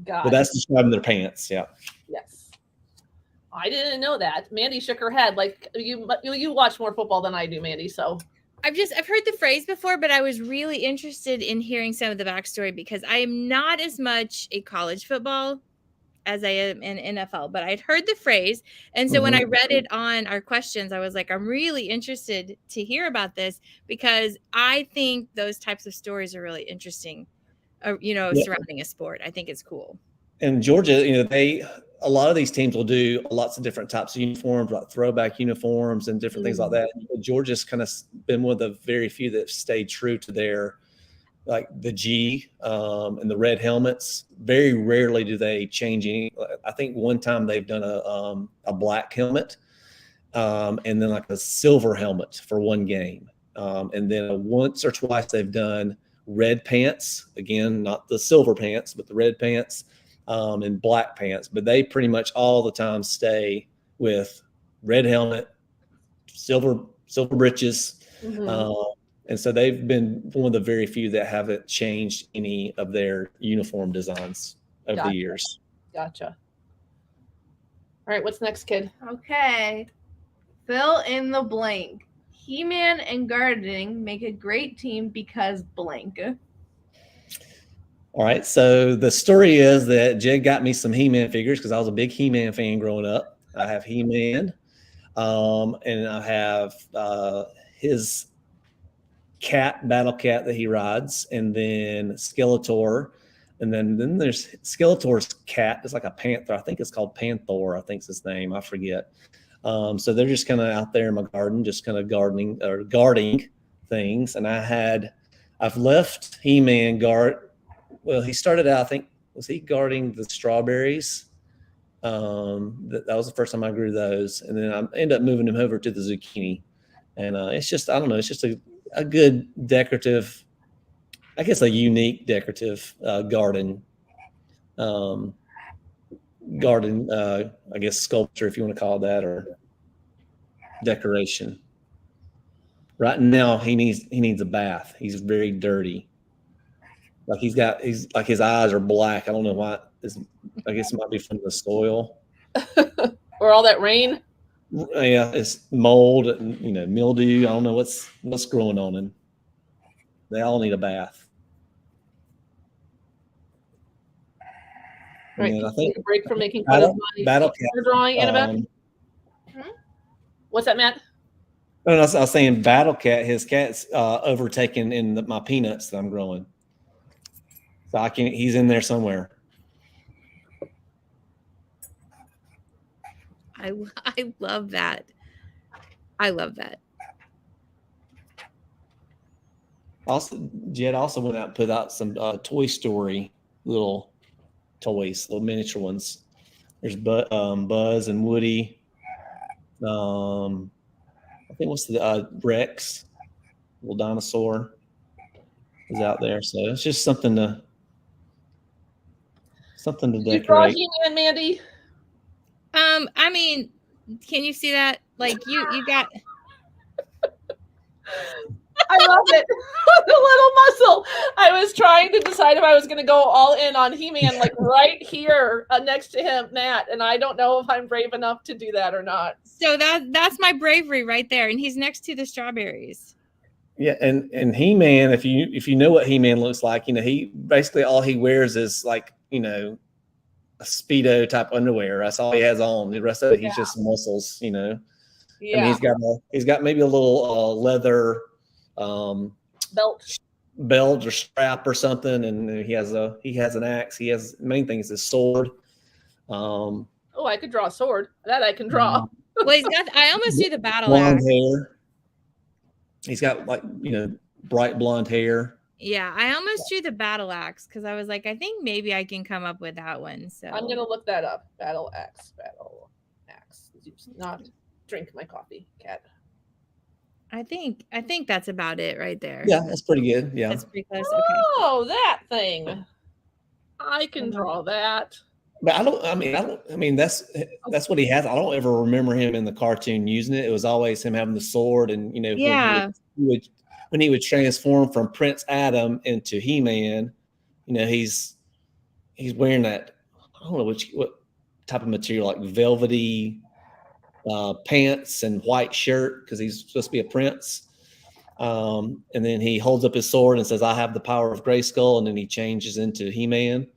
But that's describing their pants. Yeah. Yes. I didn't know that. Mandi shook her head. Like you watch more football than I do, Mandi. So I've heard the phrase before, but I was really interested in hearing some of the backstory because I am not as much a college football as I am in NFL, but I'd heard the phrase. And so when I read it on our questions, I was like, I'm really interested to hear about this because I think those types of stories are really interesting, surrounding a sport. I think it's cool. And Georgia, a lot of these teams will do lots of different types of uniforms, like throwback uniforms and different things like that. Georgia's kind of been one of the very few that stayed true to their, like the G and the red helmets. Very rarely do they change any. I think one time they've done a black helmet and then like a silver helmet for one game. And then once or twice they've done red pants, again, not the silver pants, but the red pants. And black pants, but they pretty much all the time stay with red helmet, silver breeches. And so they've been one of the very few that haven't changed any of their uniform designs over the years. Gotcha. All right, what's next, kid? Okay. Fill in the blank. He-Man and gardening make a great team because blank. All right, so the story is that Jed got me some He-Man figures because I was a big He-Man fan growing up. I have He-Man, and I have his cat, Battle Cat, that he rides, and then Skeletor, and then there's Skeletor's cat. It's like a panther. I think it's called Panther. I think it's his name. I forget. So they're just kind of out there in my garden, just kind of gardening or guarding things. And I've left He-Man guard. Well, he started out, I think, was he guarding the strawberries? That was the first time I grew those. And then I ended up moving him over to the zucchini. And it's just, I don't know, it's just a good decorative, I guess a unique decorative garden, I guess sculpture, if you want to call it that, or decoration. Right now, he needs a bath. He's very dirty. Like he's like his eyes are black. I don't know why. I guess it might be from the soil. Or all that rain. Yeah, it's mold and mildew. I don't know what's growing on him. They all need a bath. Right. And I think a break from making fun of my Battle Cat drawing, Annabeth. What's that, Matt? I was saying Battle Cat. His cat's overtaken in my peanuts that I'm growing. So he's in there somewhere. I love that. I love that. Also, Jed also went out and put out some Toy Story little toys, little miniature ones. There's Buzz and Woody. I think what's the Rex, little dinosaur, is out there. So it's just something to decorate. You draw He-Man, Mandi? I mean, can you see that? Like you got. I love it. The little muscle. I was trying to decide if I was going to go all in on He-Man, like right here next to him, Matt, and I don't know if I'm brave enough to do that or not. So that's my bravery right there, and he's next to the strawberries. Yeah, and He-Man, if you know what He-Man looks like, he basically all he wears is like a Speedo type underwear. That's all he has on. The rest of it, he's just muscles. Yeah. And he's got maybe a little leather belt or strap or something, and he has an axe. Main thing is his sword. I could draw a sword. That I can draw. Well, I almost do the battle blonde axe. hair. He's got bright blonde hair. Yeah, I almost drew the battle axe because I was like, I think maybe I can come up with that one. So I'm gonna look that up. Battle axe. Do not drink my coffee, cat. I think that's about it right there. Yeah, that's pretty good. Yeah, that's pretty close. Oh, that thing. I can draw that. But I mean, that's what he has. I don't ever remember him in the cartoon using it. It was always him having the sword, and yeah. When he would transform from Prince Adam into He-Man, he's wearing that, I don't know what type of material, like velvety pants and white shirt, because he's supposed to be a prince. And then he holds up his sword and says, "I have the power of Grayskull," and then he changes into He-Man.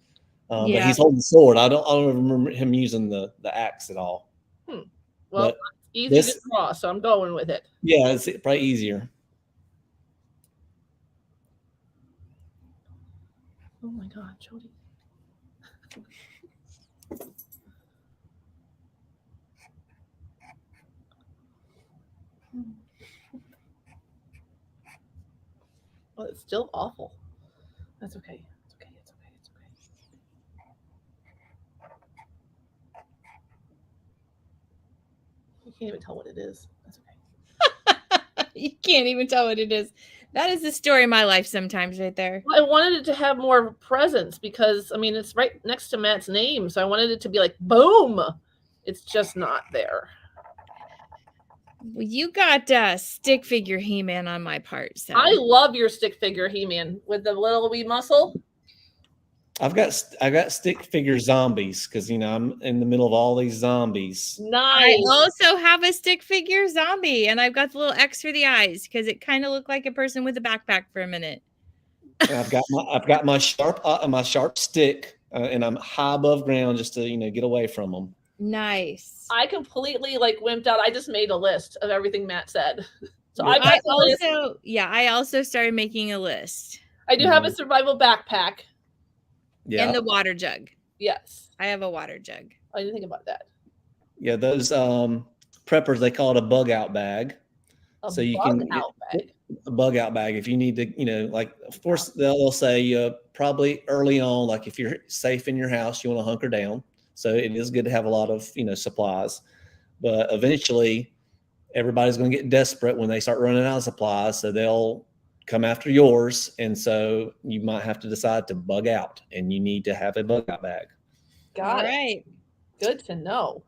But he's holding the sword. I don't remember him using the axe at all. Well, easy to draw, so I'm going with it. Yeah, it's probably easier. Oh my God, Jody. Well, it's still awful. That's okay. It's okay. You can't even tell what it is. That's okay. You can't even tell what it is. That is the story of my life sometimes right there. Well, I wanted it to have more presence because, it's right next to Matt's name. So I wanted it to be like, boom. It's just not there. Well, you got stick figure He-Man on my part. So. I love your stick figure He-Man with the little wee muscle. I got stick figure zombies because I'm in the middle of all these zombies. Nice. I also have a stick figure zombie, and I've got the little X for the eyes because it kind of looked like a person with a backpack for a minute. And I've got my sharp stick, and I'm high above ground just to get away from them. Nice. I completely wimped out. I just made a list of everything Matt said. So I also started making a list. I do have a survival backpack. Yeah. And the water jug. Yes. I have a water jug. I didn't think about that. Yeah, those preppers, they call it a bug out bag. A bug out bag if you need to, of course they'll say probably early on, like if you're safe in your house, you want to hunker down. So it is good to have a lot of supplies. But eventually, everybody's going to get desperate when they start running out of supplies. So they'll come after yours. And so you might have to decide to bug out, and you need to have a bug out bag. Got it. Right. Good to know.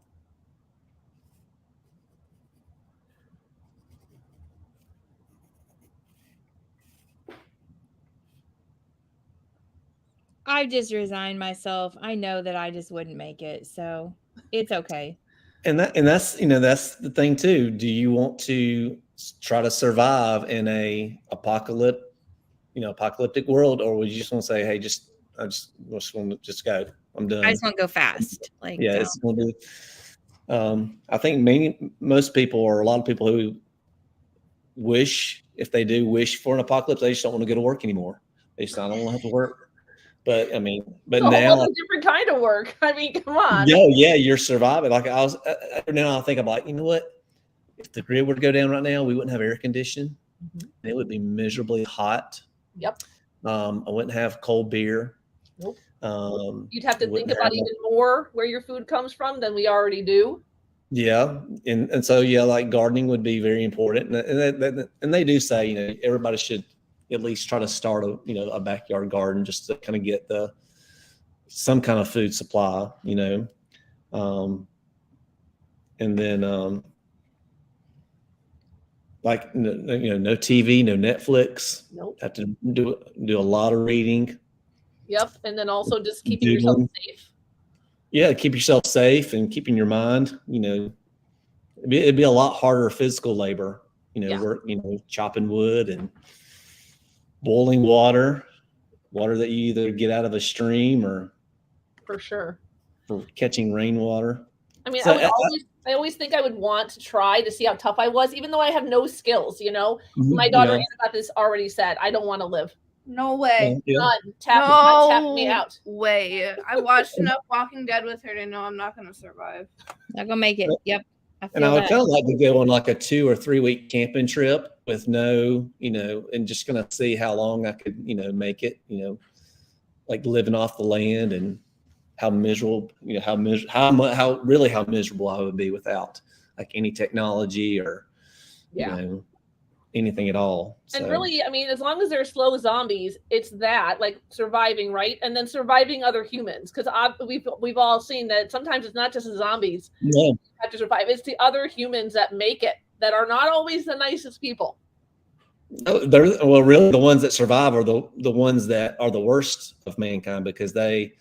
I've just resigned myself. I know that I just wouldn't make it, so it's okay. And that's that's the thing too. Do you want to try to survive in a apocalyptic world, or would you just want to say, hey, I just want to just go. I'm done. I just want to go fast. Like, yeah, it's going to be. I think most people, or a lot of people who wish, if they do wish for an apocalypse, they just don't want to go to work anymore. They just, I don't want to have to work. But I mean, but it's now a different kind of work. I mean, come on. Yeah, you're surviving. Like I think I'm like, you know what? If the grid were to go down right now, we wouldn't have air conditioning. Mm-hmm. It would be miserably hot. Yep. I wouldn't have cold beer. Nope. You'd have to think about even more where your food comes from than we already do. Yeah, and so like gardening would be very important, and they do say everybody should at least try to start a backyard garden just to kind of get some kind of food supply, and then like no TV, no Netflix. Nope. Have to do a lot of reading. Yep, and then also just keeping yourself safe. Yeah, keep yourself safe and keeping your mind. It'd be a lot harder physical labor. Work. Chopping wood and boiling water that you either get out of a stream or for sure for catching rainwater. I mean, I always think I would want to try to see how tough I was, even though I have no skills. My daughter Annabeth already said, I don't want to live. No way. None. Tap me out. Way. I watched enough Walking Dead with her to know I'm not going to survive. Not going to make it. Yep. And I would kind of like to go on like a 2 or 3 week camping trip with no, and just going to see how long I could, make it, like living off the land, and how miserable, how miserable I would be without like any technology or, anything at all. And really, I mean, as long as they're slow zombies, it's that, like, surviving, right? And then surviving other humans, because we've all seen that sometimes it's not just the zombies you have to survive. It's the other humans that make it, that are not always the nicest people. Really the ones that survive are the ones that are the worst of mankind, because they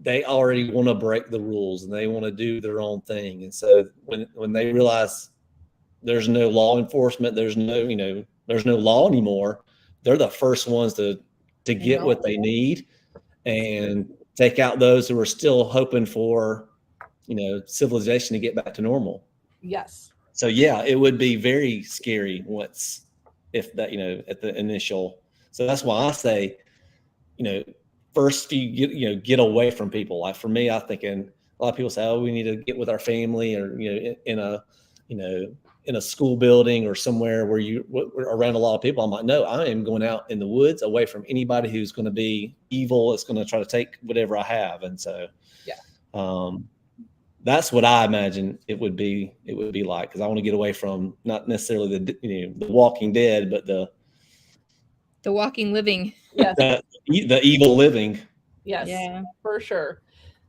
already want to break the rules and they want to do their own thing. And so when they realize there's no law enforcement, there's no law anymore, they're the first ones to get what they need and take out those who are still hoping for, civilization to get back to normal. Yes. So yeah, it would be very scary if that, at the initial. So that's why I say, first you get away from people. Like for me, I think a lot of people say, oh, we need to get with our family, or, in a school building or somewhere where we're around a lot of people. I'm like, no, I am going out in the woods away from anybody who's going to be evil. It's going to try to take whatever I have. And so, that's what I imagine it would be like, because I want to get away from not necessarily the Walking Dead, but the walking living. Yes. the evil living. Yes. Yeah. For sure.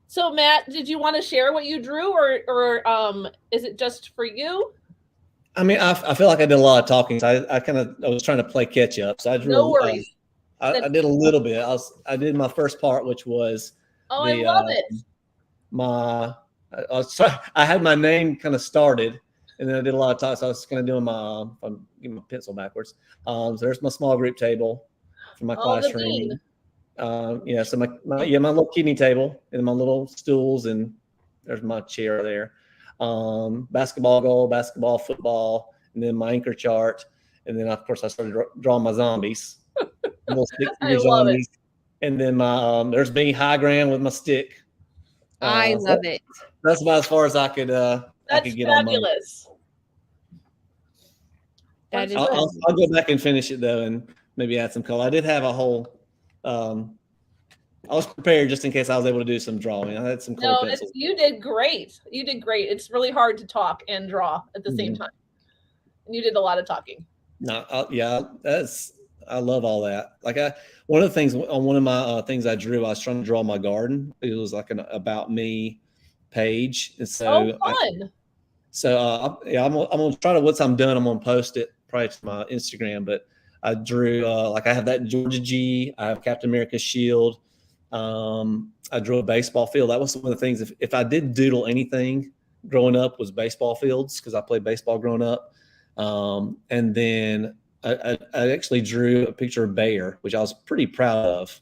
So Matt, did you want to share what you drew, or is it just for you? I mean, I feel like I did a lot of talking. So I was trying to play catch up. So I drew. No worries. I did a little bit. I did my first part, which was. I love it. I had my name kind of started, and then I did a lot of talk. So I was kind of doing I'm getting my pencil backwards. So there's my small group table for my classroom. So my little kidney table and my little stools, and there's my chair there. Basketball goal, basketball, football, and then my anchor chart, and then of course I started drawing my zombies. Little I love it. And then my there's me high ground with my stick. I love it. That's about as far as I could. That's get fabulous. That is. I'll go back and finish it though, and maybe add some color. I did have a whole. I was prepared just in case I was able to do some drawing. I had some color pencils. You did great. It's really hard to talk and draw at the same time. and you did a lot of talking. No, yeah, I love all that. Like one of the things on one of my things I drew, I was trying to draw my garden. It was like an about me page, and so fun. I'm gonna try to, once I'm done, I'm gonna post it probably to my Instagram. But I drew like I have that Georgia G, I have Captain America's shield. I drew a baseball field. That was one of the things. If I did doodle anything growing up, was baseball fields, because I played baseball growing up. And then I actually drew a picture of Bayer, which I was pretty proud of.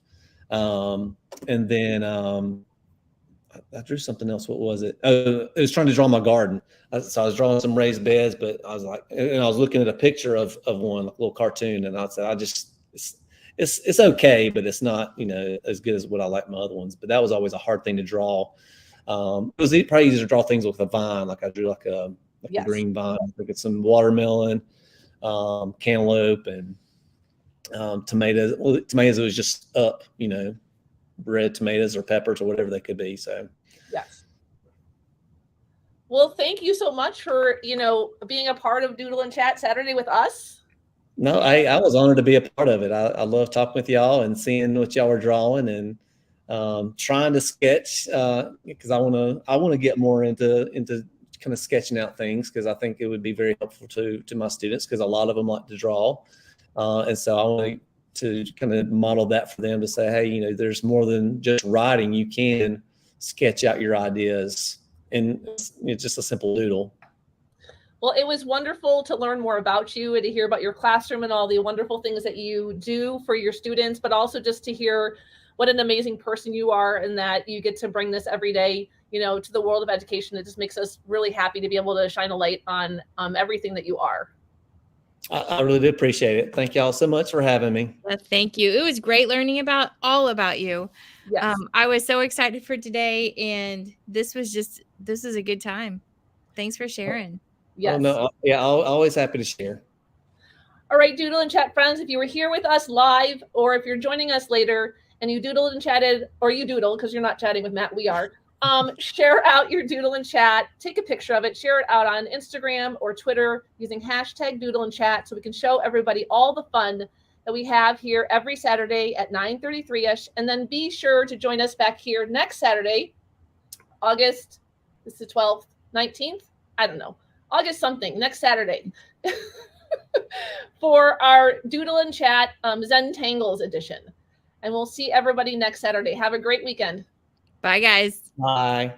And then I drew something else. What was it? I was trying to draw my garden. So I was drawing some raised beds, but I was like, and I was looking at a picture of one, like a little cartoon, and I said, it's okay, but it's not, as good as what I like my other ones. But that was always a hard thing to draw. It was probably easier to draw things with a vine. Like I drew like a green vine. Look at some watermelon, cantaloupe, and tomatoes. Well, tomatoes, it was just up, red tomatoes or peppers or whatever they could be. So yes. Well, thank you so much for being a part of Doodle and Chat Saturday with us. No, I was honored to be a part of it. I love talking with y'all and seeing what y'all were drawing, and trying to sketch, because I want to get more into kind of sketching out things, because I think it would be very helpful to my students, because a lot of them like to draw, and so I want to kind of model that for them, to say, hey, there's more than just writing. You can sketch out your ideas, and it's just a simple doodle. Well, it was wonderful to learn more about you and to hear about your classroom and all the wonderful things that you do for your students, but also just to hear what an amazing person you are, and that you get to bring this every day, to the world of education. It just makes us really happy to be able to shine a light on everything that you are. I really do appreciate it. Thank y'all so much for having me. Well, thank you. It was great learning all about you. Yes. I was so excited for today, and this is a good time. Thanks for sharing. Yes. Oh, no, yeah, always happy to share. All right, Doodle and Chat friends, if you were here with us live, or if you're joining us later and you doodled and chatted, or you doodle because you're not chatting with Matt, we are, share out your Doodle and Chat, take a picture of it, share it out on Instagram or Twitter using hashtag Doodle and Chat, so we can show everybody all the fun that we have here every Saturday at 9:33ish. And then be sure to join us back here next Saturday, August, this is the 12th, 19th, I don't know, August something, next Saturday, for our Doodle and Chat Zentangles edition. And we'll see everybody next Saturday. Have a great weekend. Bye, guys. Bye.